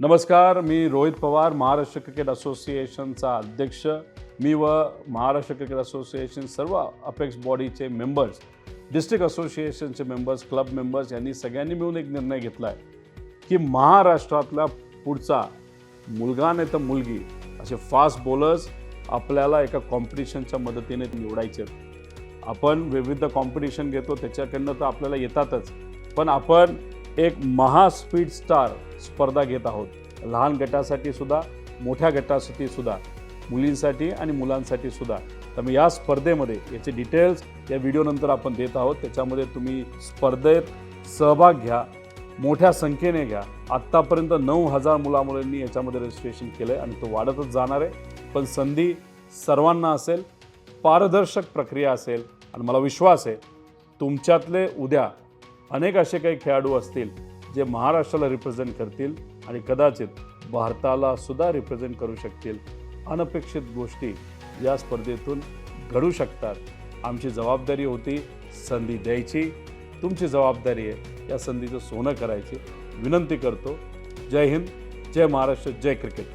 नमस्कार, मी रोहित पवार, महाराष्ट्र क्रिकेट असोसिएशनचा अध्यक्ष. मी व महाराष्ट्र क्रिकेट असोसिएशन सर्व अपेक्स बॉडीचे मेंबर्स, डिस्ट्रिक्ट असोसिएशनचे मेंबर्स, क्लब मेंबर्स यांनी सगळ्यांनी मिळून एक निर्णय घेतला आहे की महाराष्ट्रातला पुढचा मुलगा नाही तर मुलगी असे फास्ट बॉलर्स आपल्याला एका कॉम्पिटिशनच्या मदतीने निवडायचे. आपण विविध कॉम्पिटिशन घेतो त्याच्याकडनं तर आपल्याला येतातच, पण आपण एक महास्पीड स्टार स्पर्धा घेत आहोत. लहान गटासाठी सुद्धा, मोठ्या गटासाठी सुद्धा, मुलींसाठी आणि मुलांसाठी सुद्धा. तर मी या स्पर्धेमध्ये याचे डिटेल्स या व्हिडिओनंतर आपण देत आहोत. त्याच्यामध्ये तुम्ही स्पर्धेत सहभाग घ्या, मोठ्या संख्येने घ्या. आत्तापर्यंत 9,000 मुलामुलींनी याच्यामध्ये रजिस्ट्रेशन केलं आहे आणि तो वाढतच जाणार आहे. पण संधी सर्वांना असेल, पारदर्शक प्रक्रिया असेल आणि मला विश्वास आहे तुमच्यातले उद्या अनेक असे काही खेळाडू असतील जे महाराष्ट्राला रिप्रेझेंट करतील आणि कदाचित भारताला सुद्धा रिप्रेझेंट करू शकतील. अनपेक्षित गोष्टी या स्पर्धेतून घडू शकतात. आमची जबाबदारी होती संधी द्यायची, तुमची जबाबदारी आहे या संधीचं सोनं करायची. विनंती करतो. जय हिंद, जय महाराष्ट्र, जय क्रिकेट.